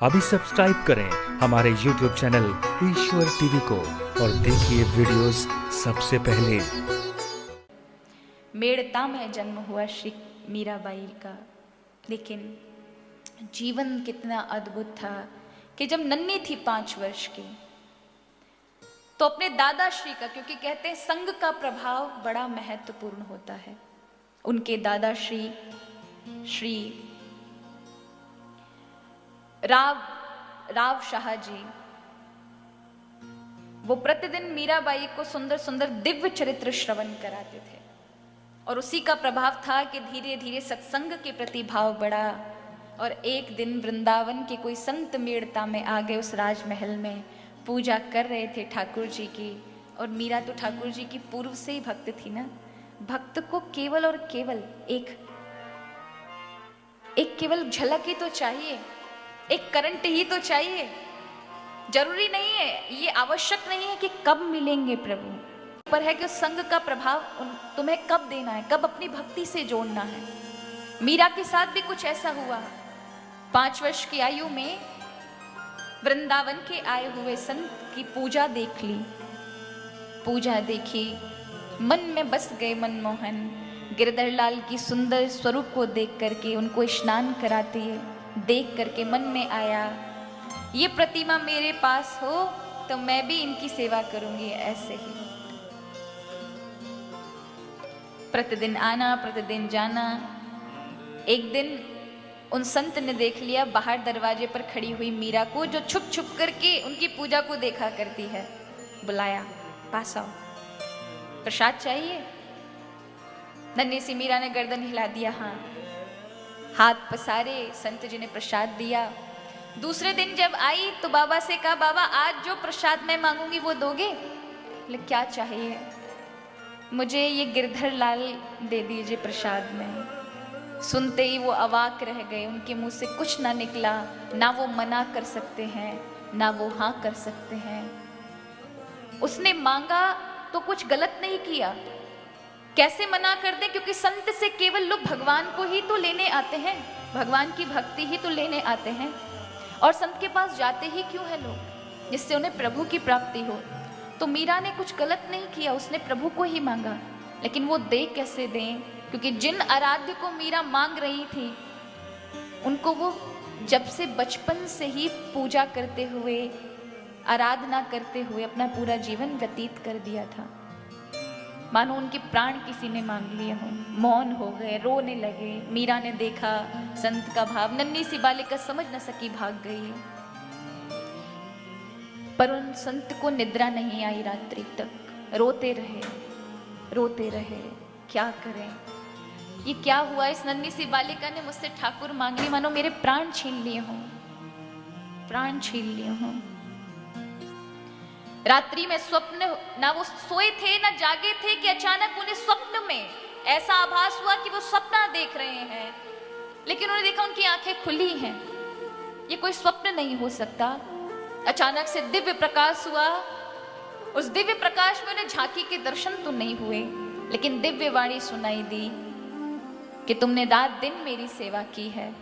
अभी सब्सक्राइब करें हमारे YouTube चैनल ईश्वर टीवी को और देखिए वीडियोस सबसे पहले। मेड़ता में जन्म हुआ श्री मीराबाई का, लेकिन जीवन कितना अद्भुत था कि जब नन्ही थी 5 वर्ष की तो अपने दादाश्री का, क्योंकि कहते हैं संग का प्रभाव बड़ा महत्वपूर्ण होता है, उनके दादाश्री श्री राव शाह जी, वो प्रतिदिन मीराबाई को सुंदर सुंदर दिव्य चरित्र श्रवण कराते थे और उसी का प्रभाव था कि धीरे धीरे सत्संग के प्रति भाव बढ़ा। और एक दिन वृंदावन के कोई संत मेड़ता में आ गए, उस राजमहल में पूजा कर रहे थे ठाकुर जी की, और मीरा तो ठाकुर जी की पूर्व से ही भक्त थी ना। भक्त को केवल और केवल एक केवल झलक ही तो चाहिए, एक करंट ही तो चाहिए। जरूरी नहीं है, ये आवश्यक नहीं है कि कब मिलेंगे प्रभु, पर है कि उस संग का प्रभाव तुम्हें कब देना है, कब अपनी भक्ति से जोड़ना है। मीरा के साथ भी कुछ ऐसा हुआ। 5 वर्ष की आयु में वृंदावन के आए हुए संत की पूजा देख ली, पूजा देखी, मन में बस गए मनमोहन। गिरधर लाल की सुंदर स्वरूप को देख करके, उनको स्नान कराते देख करके मन में आया, ये प्रतिमा मेरे पास हो तो मैं भी इनकी सेवा करूंगी। ऐसे ही प्रतिदिन आना, प्रतिदिन जाना। एक दिन उन संत ने देख लिया बाहर दरवाजे पर खड़ी हुई मीरा को, जो छुप छुप करके उनकी पूजा को देखा करती है। बुलाया, पास आओ, प्रसाद चाहिए। नन्ही सी मीरा ने गर्दन हिला दिया, हाँ। हाथ पसारे, संत जी ने प्रसाद दिया। दूसरे दिन जब आई तो बाबा से कहा, बाबा आज जो प्रसाद मैं मांगूंगी वो दोगे? बोले क्या चाहिए? मुझे ये गिरधर लाल दे दीजिए प्रसाद में। सुनते ही वो अवाक रह गए, उनके मुंह से कुछ ना निकला, ना वो मना कर सकते हैं ना वो हाँ कर सकते हैं। उसने मांगा तो कुछ गलत नहीं किया, कैसे मना कर दे, क्योंकि संत से केवल लोग भगवान को ही तो लेने आते हैं, भगवान की भक्ति ही तो लेने आते हैं। और संत के पास जाते ही क्यों है लोग? जिससे उन्हें प्रभु की प्राप्ति हो। तो मीरा ने कुछ गलत नहीं किया, उसने प्रभु को ही मांगा। लेकिन वो दे कैसे दें, क्योंकि जिन आराध्य को मीरा मांग रही थी उनको वो जब से बचपन से ही पूजा करते हुए, आराधना करते हुए अपना पूरा जीवन व्यतीत कर दिया था। मानो उनके प्राण किसी ने मांग लिए हों। मौन हो गए, रोने लगे। मीरा ने देखा संत का भाव, नन्ही सी बालिका समझ न सकी, भाग गई। पर उन संत को निद्रा नहीं आई, रात्रि तक रोते रहे। क्या करें, ये क्या हुआ? इस नन्ही सी बालिका ने मुझसे ठाकुर मांग ली, मानो मेरे प्राण छीन लिए हों। रात्रि में स्वप्न, ना वो सोए थे ना जागे थे, कि अचानक उन्हें स्वप्न में ऐसा आभास हुआ कि वो सपना देख रहे हैं। लेकिन उन्हें देखा उनकी आंखें खुली हैं, ये कोई स्वप्न नहीं हो सकता। अचानक से दिव्य प्रकाश हुआ, उस दिव्य प्रकाश में उन्हें झांकी के दर्शन तो नहीं हुए, लेकिन दिव्य वाणी सुनाई दी कि तुमने रात दिन मेरी सेवा की है,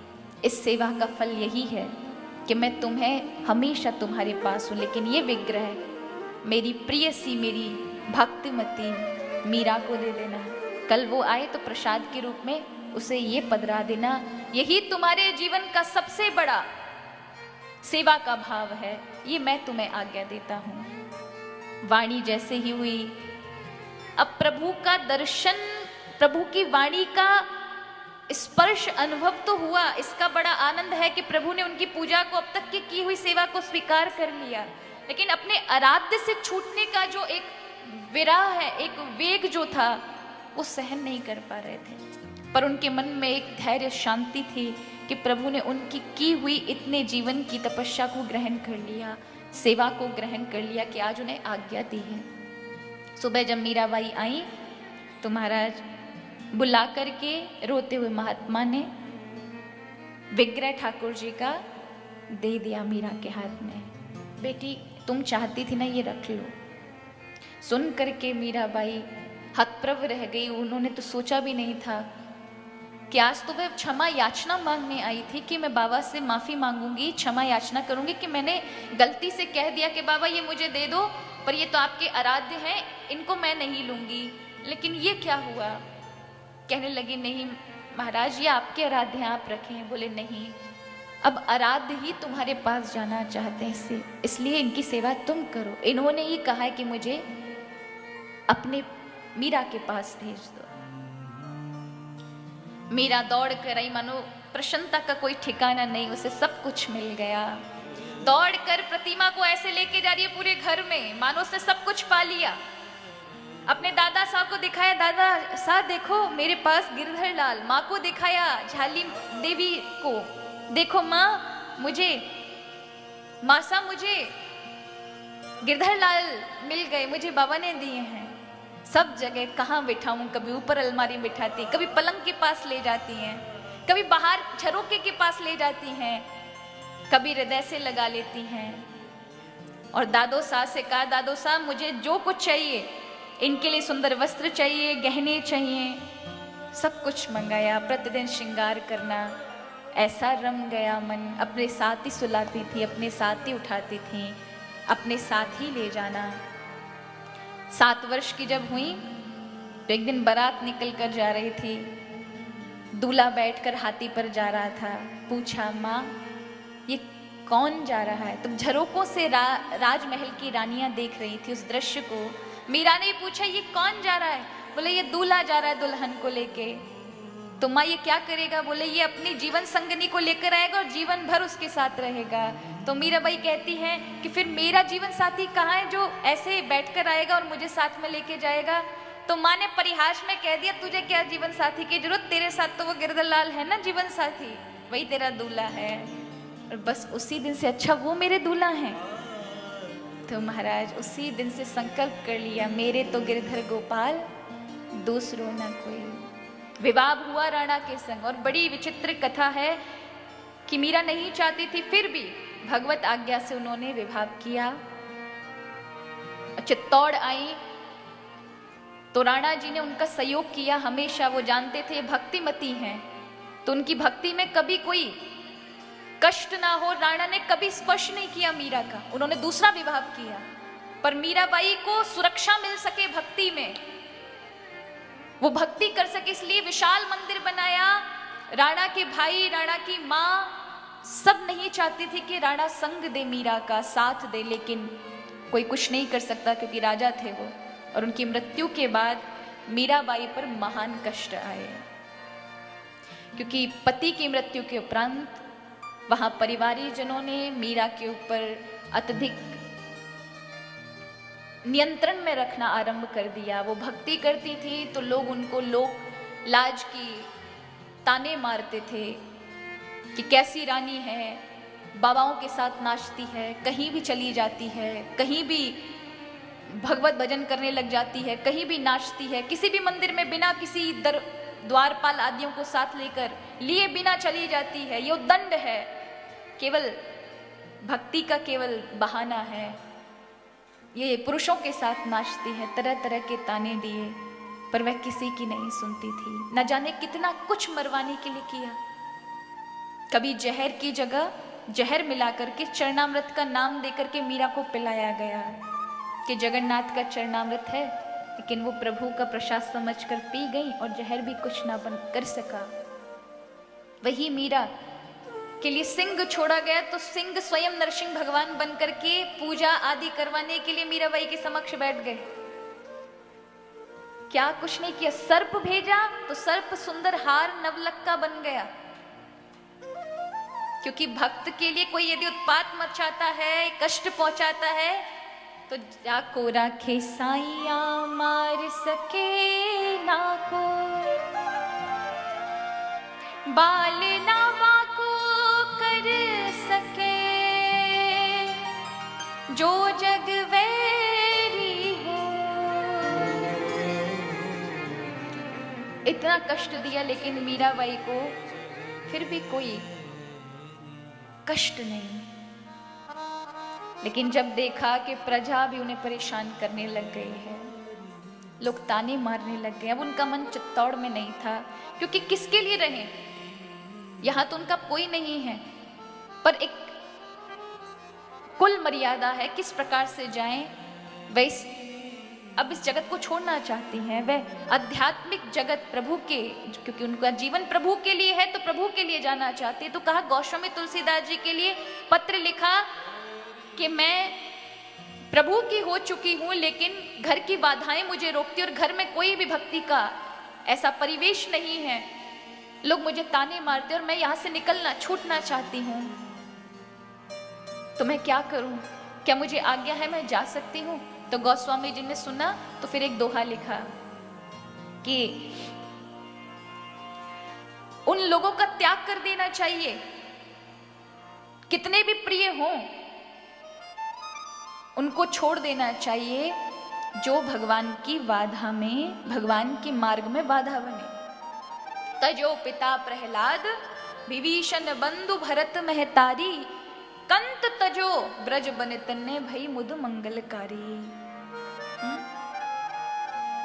इस सेवा का फल यही है कि मैं तुम्हें हमेशा तुम्हारे पास हूं। लेकिन ये विग्रह मेरी प्रियसी, मेरी भक्तिमती मीरा को दे देना। कल वो आए तो प्रसाद के रूप में उसे ये पधरा देना। यही तुम्हारे जीवन का सबसे बड़ा सेवा का भाव है, ये मैं तुम्हें आज्ञा देता हूं। वाणी जैसे ही हुई, अब प्रभु का दर्शन, प्रभु की वाणी का स्पर्श अनुभव तो हुआ। इसका बड़ा आनंद है कि प्रभु ने उनकी पूजा को, अब तक की हुई सेवा को स्वीकार कर लिया। लेकिन अपने आराध्य से छूटने का जो एक विरह है, एक वेग जो था, वो सहन नहीं कर पा रहे थे। पर उनके मन में एक धैर्य, शांति थी कि प्रभु ने उनकी की हुई इतने जीवन की तपस्या को ग्रहण कर लिया, सेवा को ग्रहण कर लिया, कि आज उन्हें आज्ञा दी है। सुबह जब मीराबाई आई तो महाराज बुला करके रोते हुए महात्मा ने विग्रह ठाकुर जी का दे दिया मीरा के हाथ में। बेटी तुम चाहती थी ना, ये रख लो। सुन करके मीराबाई हतप्रभ रह गई। उन्होंने तो सोचा भी नहीं था कि आज तो वह क्षमा याचना मांगने आई थी कि मैं बाबा से माफ़ी मांगूंगी, क्षमा याचना करूंगी कि मैंने गलती से कह दिया कि बाबा ये मुझे दे दो, पर ये तो आपके आराध्य हैं, इनको मैं नहीं लूंगी। लेकिन ये क्या हुआ? कहने लगी नहीं महाराज, ये आपके आराध्य हैं, आप रखें। बोले नहीं, अब आराध्य ही तुम्हारे पास जाना चाहते हैं, इसलिए इनकी सेवा तुम करो। इन्होंने ही कहा है कि मुझे अपने मीरा के पास भेज दो। मीरा दौड़ कर आई, मानो प्रसन्नता का कोई ठिकाना नहीं, उसे सब कुछ मिल गया। दौड़ कर प्रतिमा को ऐसे लेके जा रही है पूरे घर में, मानो उसने सब कुछ पा लिया। अपने दादा साहब को दिखाया, दादा साहब देखो मेरे पास गिरधर लाल। माँ को दिखाया, झाली देवी को, देखो माँ मुझे, मासा मुझे गिरधर लाल मिल गए, मुझे बाबा ने दिए हैं। सब जगह कहाँ बिठाऊं, कभी ऊपर अलमारी में बिठाती, कभी पलंग के पास ले जाती हैं, कभी बाहर झरोके के पास ले जाती हैं, कभी हृदय से लगा लेती हैं। और दादो साहब से कहा, दादो साहब मुझे जो कुछ चाहिए, इनके लिए सुंदर वस्त्र चाहिए, गहने चाहिए, सब कुछ मंगाया। प्रतिदिन श्रृंगार करना, ऐसा रम गया मन। अपने साथ ही सुलाती थी, अपने साथ ही उठाती थी, अपने साथ ही ले जाना। 7 वर्ष की जब हुई तो एक दिन बारात निकल कर जा रही थी, दूल्हा बैठकर हाथी पर जा रहा था। पूछा, माँ ये कौन जा रहा है? तुम झरोकों से राजमहल की रानियां देख रही थी उस दृश्य को। मीरा ने पूछा, ये कौन जा रहा है? बोले ये दूल्हा जा रहा है दुल्हन को लेके। तो माँ ये क्या करेगा? बोले ये अपनी जीवन संगनी को लेकर आएगा और जीवन भर उसके साथ रहेगा। तो मीराबाई कहती है कि फिर मेरा जीवन साथी कहाँ है जो ऐसे बैठकर आएगा और मुझे साथ में लेके जाएगा? तो माँ ने परिहास में कह दिया, तुझे क्या जीवन साथी की जरूरत, तेरे साथ तो वो गिरधर लाल है ना जीवन साथी, वही तेरा दूल्हा है। और बस उसी दिन से अच्छा वो मेरे दूल्हा हैं। तो महाराज उसी दिन से संकल्प कर लिया, मेरे तो गिरधर गोपाल दूसरों ना कोई। विवाह हुआ राणा के संग। और बड़ी विचित्र कथा है कि मीरा नहीं चाहती थी, फिर भी भगवत आज्ञा से उन्होंने विवाह किया। चित्तौड़ आई तो राणा जी ने उनका सहयोग किया हमेशा। वो जानते थे भक्तिमती हैं, तो उनकी भक्ति में कभी कोई कष्ट ना हो। राणा ने कभी स्पर्श नहीं किया मीरा का, उन्होंने दूसरा विवाह किया। पर मीराबाई को सुरक्षा मिल सके भक्ति में, वो भक्ति कर सके, इसलिए विशाल मंदिर बनाया। राणा के भाई, राणा की माँ सब नहीं चाहती थी कि राणा संग दे, मीरा का साथ दे, लेकिन कोई कुछ नहीं कर सकता क्योंकि राजा थे वो। और उनकी मृत्यु के बाद मीराबाई पर महान कष्ट आए, क्योंकि पति की मृत्यु के उपरांत वहां परिवारी जनों ने मीरा के ऊपर अत्यधिक नियंत्रण में रखना आरंभ कर दिया। वो भक्ति करती थी तो लोग उनको लोक लाज की ताने मारते थे कि कैसी रानी है, बाबाओं के साथ नाचती है, कहीं भी चली जाती है, कहीं भी भगवत भजन करने लग जाती है, कहीं भी नाचती है, किसी भी मंदिर में बिना किसी द्वारपाल आदियों को साथ लेकर लिए बिना चली जाती है। ये दंड है, केवल भक्ति का केवल बहाना है। ये पुरुषों के साथ नाचती है, तरह तरह के ताने दिए, पर वह किसी की नहीं सुनती थी। न जाने कितना कुछ मरवाने के लिए किया। कभी जहर की जगह जहर मिला करके चरणामृत का नाम देकर के मीरा को पिलाया गया कि जगन्नाथ का चरणामृत है, लेकिन वो प्रभु का प्रसाद समझकर पी गई और जहर भी कुछ ना बन कर सका। वही मीरा के लिए सिंह छोड़ा गया तो सिंह स्वयं नरसिंह भगवान बन करके पूजा आदि करवाने के लिए मीराबाई के समक्ष बैठ गए। क्या कुछ नहीं किया, सर्प भेजा तो सर्प सुंदर हार नवलक्का बन गया। क्योंकि भक्त के लिए कोई यदि उत्पात मचाता है, कष्ट पहुंचाता है, तो जाको राखे साइया मार सके ना को, बाल नावा को कर सके, जो जग वैरी हो। इतना कष्ट दिया लेकिन मीराबाई को फिर भी कोई कष्ट नहीं। लेकिन जब देखा कि प्रजा भी उन्हें परेशान करने लग गई है, लोग ताने मारने लग गए। अब उनका मन चित्तौड़ में नहीं था, क्योंकि किसके लिए रहे, यहां तो उनका कोई नहीं है, पर एक कुल मर्यादा है, किस प्रकार से जाएं। वह अब इस जगत को छोड़ना चाहती हैं, वह आध्यात्मिक जगत प्रभु के, क्योंकि उनका जीवन प्रभु के लिए है तो प्रभु के लिए जाना चाहती है। तो कहा गोस्वामी तुलसीदास जी के लिए पत्र लिखा कि मैं प्रभु की हो चुकी हूं, लेकिन घर की बाधाएं मुझे रोकती, और घर में कोई भी भक्ति का ऐसा परिवेश नहीं है, लोग मुझे ताने मारते और मैं यहां से निकलना छूटना चाहती हूं, तो मैं क्या करूं, क्या मुझे आज्ञा है, मैं जा सकती हूं। तो गोस्वामी जी ने सुना तो फिर एक दोहा लिखा कि उन लोगों का त्याग कर देना चाहिए, कितने भी प्रिय हों उनको छोड़ देना चाहिए, जो भगवान की बाधा में, भगवान के मार्ग में बाधा बने। तजो पिता प्रहलाद विभीषण बंधु भरत महतारी, कंत तजो ब्रज बने तन्ने भई मुद मंगलकारी।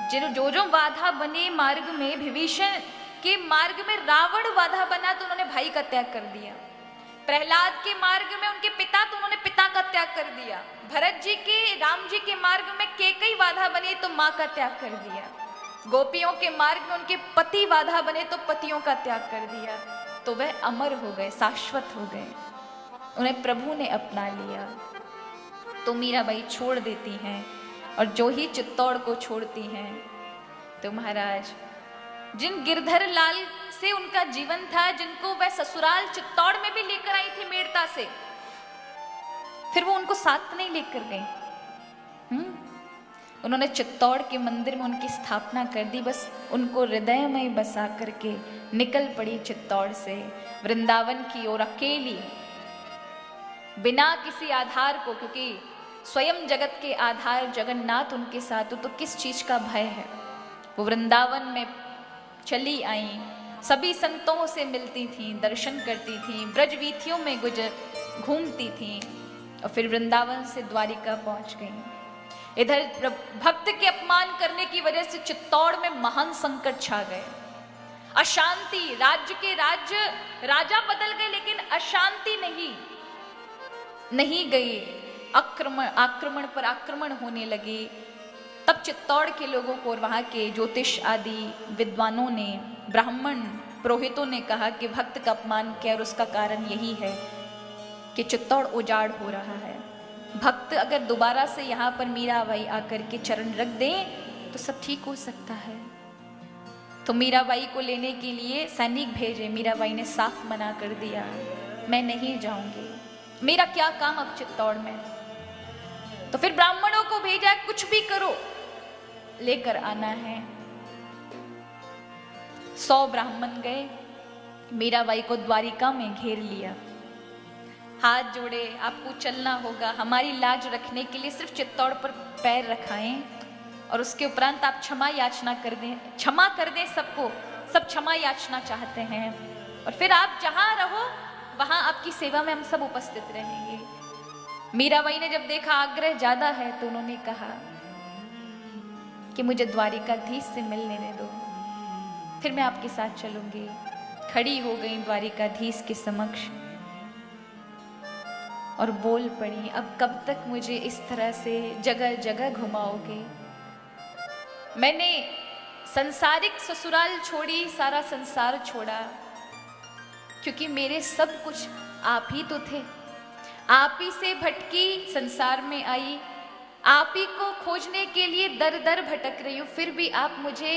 जो जो बाधा बने मार्ग में, विभीषण के मार्ग में रावण बाधा बना तो उन्होंने भाई का त्याग कर दिया, प्रहलाद के मार्ग में उनके पिता तो उन्होंने पिता का त्याग कर दिया, भरत जी के, राम जी के मार्ग में केकई बाधा बनी तो माँ का त्याग कर दिया, गोपियों के मार्ग में उनके पति बाधा बने तो पतियों का त्याग कर दिया, तो वह अमर हो गए, शाश्वत हो गए, उन्हें प्रभु ने अपना लिया। तो मीराबाई छोड़ देती हैं, और जो ही चित्तौड़ को छोड़ती हैं तो महाराज जिन गिरधर लाल से उनका जीवन था, जिनको वह ससुराल चित्तौड़ में भी लेकर आई थी मेड़ता से, फिर वो उनको साथ नहीं लेकर गए। उन्होंने चित्तौड़ के मंदिर में उनकी स्थापना कर दी, बस उनको हृदय में बसा करके निकल पड़ी चित्तौड़ से वृंदावन की ओर अकेली, बिना किसी आधार को, क्योंकि स्वयं जगत के आधार जगन्नाथ उनके साथ हो तो किस चीज का भय है। वो वृंदावन में चली आई, सभी संतों से मिलती थी, दर्शन करती थी, ब्रजवीथियों में घूमती थी, और फिर वृंदावन से द्वारिका पहुंच गई। इधर भक्त के अपमान करने की वजह से चित्तौड़ में महान संकट छा गए, अशांति, राज्य के राजा बदल गए लेकिन अशांति नहीं गई, आक्रमण पर आक्रमण होने लगे। तब चित्तौड़ के लोगों को और वहां के ज्योतिष आदि विद्वानों ने, ब्राह्मण पुरोहितों ने कहा कि भक्त का अपमान किया और उसका कारण यही है कि चित्तौड़ उजाड़ हो रहा है, भक्त अगर दोबारा से यहाँ पर मीराबाई आकर के चरण रख दें तो सब ठीक हो सकता है। तो मीराबाई को लेने के लिए सैनिक भेजे, मीराबाई ने साफ मना कर दिया, मैं नहीं जाऊंगी, मेरा क्या काम अब चित्तौड़ में। तो फिर ब्राह्मणों को भेजा, कुछ भी करो लेकर आना है। 100 ब्राह्मण गए, मीराबाई को द्वारिका में घेर लिया, हाथ जोड़े, आपको चलना होगा, हमारी लाज रखने के लिए सिर्फ चित्तौड़ पर पैर रखाएं और उसके उपरांत आप क्षमा याचना कर दें, क्षमा कर दें सबको, सब क्षमा याचना चाहते हैं, और फिर आप जहां रहो वहां आपकी सेवा में हम सब उपस्थित रहेंगे। मीराबाई ने जब देखा आग्रह ज्यादा है तो उन्होंने कहा कि मुझे द्वारिकाधीश से मिलने दो, फिर मैं आपके साथ चलूंगी। खड़ी हो गई द्वारिकाधीश के समक्ष और बोल पड़ी, अब कब तक मुझे इस तरह से जगह जगह घुमाओगे। मैंने संसारिक ससुराल छोड़ी, सारा संसार छोड़ा, क्योंकि मेरे सब कुछ आप ही तो थे, आप ही से भटकी संसार में आई, आप ही को खोजने के लिए दर दर भटक रही हूँ, फिर भी आप मुझे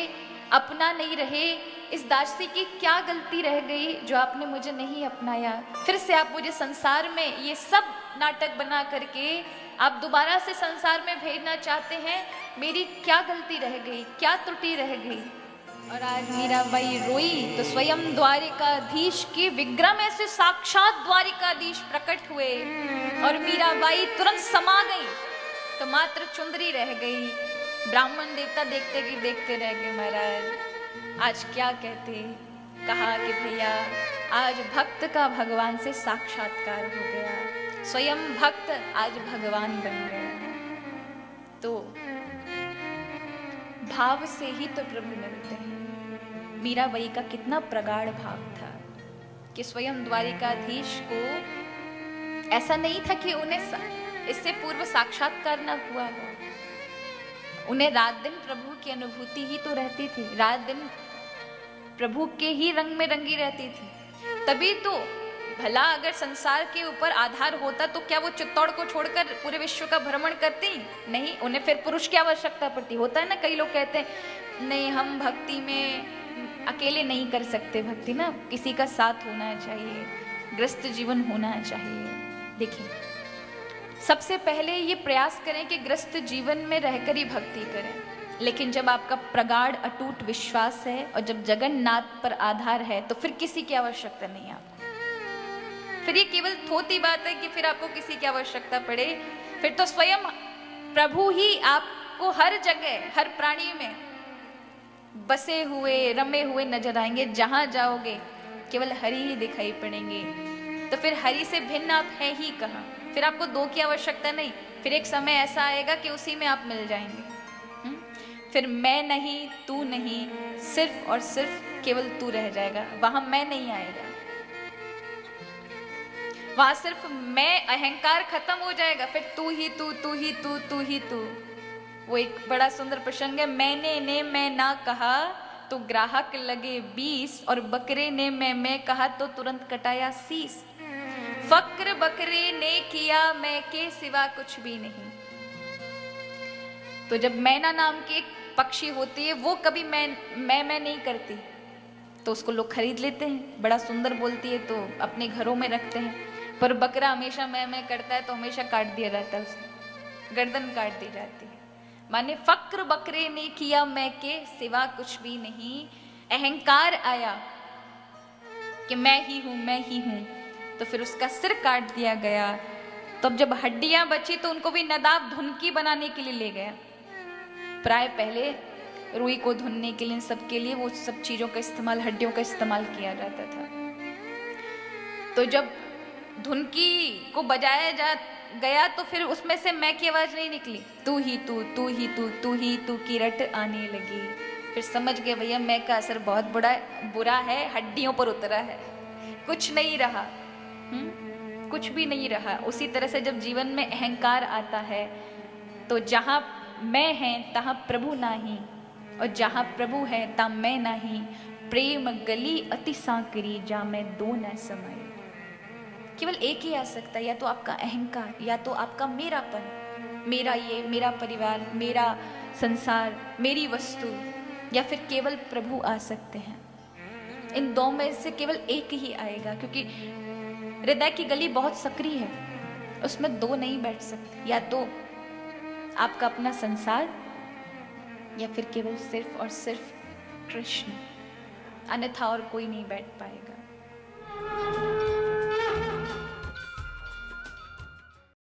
अपना नहीं रहे। इस दासी की क्या गलती रह गई जो आपने मुझे नहीं अपनाया, फिर से आप मुझे संसार में ये सब नाटक बना करके आप दोबारा से संसार में भेजना चाहते हैं, मेरी क्या गलती रह गई, क्या त्रुटि रह गई। और आज मीराबाई रोई तो स्वयं द्वारिकाधीश के विग्रह में से साक्षात द्वारिकाधीश प्रकट हुए और मीराबाई तुरंत समा गई, तो मात्र चुंदरी रह गई। ब्राह्मण देवता देखते कि देखते रह गए, महाराज आज क्या कहते। कहा कि भैया आज भक्त का भगवान से साक्षात्कार हो गया, स्वयं भक्त आज भगवान बन गया। तो भाव से ही तो प्रभु मिलते हैं। मीराबाई का कितना प्रगाढ़ भाव था कि स्वयं द्वारिकाधीश को ऐसा नहीं था कि उन्हें इससे पूर्व साक्षात्कार ना हुआ हो। उन्हें रात दिन प्रभु की अनुभूति ही तो रहती थी, रात दिन प्रभु के ही रंग में रंगी रहती थी। तभी तो भला अगर संसार के ऊपर आधार होता तो क्या वो चित्तौड़ को छोड़कर पूरे विश्व का भ्रमण करती? नहीं, उन्हें फिर पुरुष की आवश्यकता पड़ती। होता है ना, कई लोग कहते हैं नहीं हम भक्ति में अकेले नहीं कर सकते भक्ति ना, किसी का साथ होना चाहिए, ग्रस्त जीवन होना चाहिए। देखिए, सबसे पहले ये प्रयास करें कि ग्रस्त जीवन में रहकर ही भक्ति करें। लेकिन जब आपका प्रगाढ़ अटूट विश्वास है और जब जगन्नाथ पर आधार है तो फिर किसी की आवश्यकता नहीं है आपको। फिर ये केवल थोती बात है कि फिर आपको किसी की आवश्यकता पड़े। फिर तो स्वयं प्रभु ही आपको हर जगह, हर प्राणी में बसे हुए, रमे हुए नजर आएंगे। जहां जाओगे केवल हरि ही दिखाई पड़ेंगे। तो फिर हरि से भिन्न आप है ही कहाँ? फिर आपको दो की आवश्यकता नहीं। फिर एक समय ऐसा आएगा कि उसी में आप मिल जाएंगे। फिर मैं नहीं, तू नहीं, सिर्फ और सिर्फ केवल तू रह जाएगा। वहां मैं नहीं आएगा, वहां सिर्फ मैं, अहंकार खत्म हो जाएगा। फिर तू ही तू, तू ही तू, तू ही तू। वो एक बड़ा सुंदर प्रसंग है, मैंने ने मैं ना कहा तो ग्राहक लगे 20 और बकरे ने मैं कहा तो तुरंत कटाया शीस। फक्र बकरे ने किया मैं के सिवा कुछ भी नहीं। तो जब मैना नाम की एक पक्षी होती है वो कभी मैं नहीं करती तो उसको लोग खरीद लेते हैं, बड़ा सुंदर बोलती है तो अपने घरों में रखते हैं। पर बकरा हमेशा मैं करता है तो हमेशा काट दिया जाता है, उसकी गर्दन काट दी जाती है। माने फक्र बकरे ने किया मैं के सिवा कुछ भी नहीं। अहंकार आया कि मैं ही हूं, मैं ही हूं, तो फिर उसका सिर काट दिया गया। तब जब हड्डियां बची तो उनको भी नदाब धुनकी बनाने के लिए ले गया। प्राय पहले रुई को धुनने के लिए, सबके लिए वो सब चीजों का इस्तेमाल, हड्डियों का इस्तेमाल किया जाता था। तो जब धुनकी को बजाया गया तो फिर उसमें से मैं की आवाज नहीं निकली, तू ही तू, तू ही तू, तू ही तू की रट आने लगी। फिर समझ गए भैया मैं का असर बहुत बुरा है, हड्डियों पर उतरा है, कुछ नहीं रहा, कुछ भी नहीं रहा। उसी तरह से जब जीवन में अहंकार आता है तो जहां मैं है तहां प्रभु नाही, और जहां प्रभु है ता मैं नाही। प्रेम गली अति सांकरी जा मैं दो न समय। केवल एक ही आ सकता है, या तो आपका अहंकार, या तो आपका मेरापन, मेरा ये, मेरा परिवार, मेरा संसार, मेरी वस्तु, या फिर केवल प्रभु आ सकते हैं। इन दो में से केवल एक ही आएगा, क्योंकि हृदय की गली बहुत सक्रिय है, उसमें दो नहीं बैठ सकते। या तो आपका अपना संसार या फिर केवल सिर्फ और सिर्फ कृष्ण, अन्यथा और कोई नहीं बैठ पाएगा।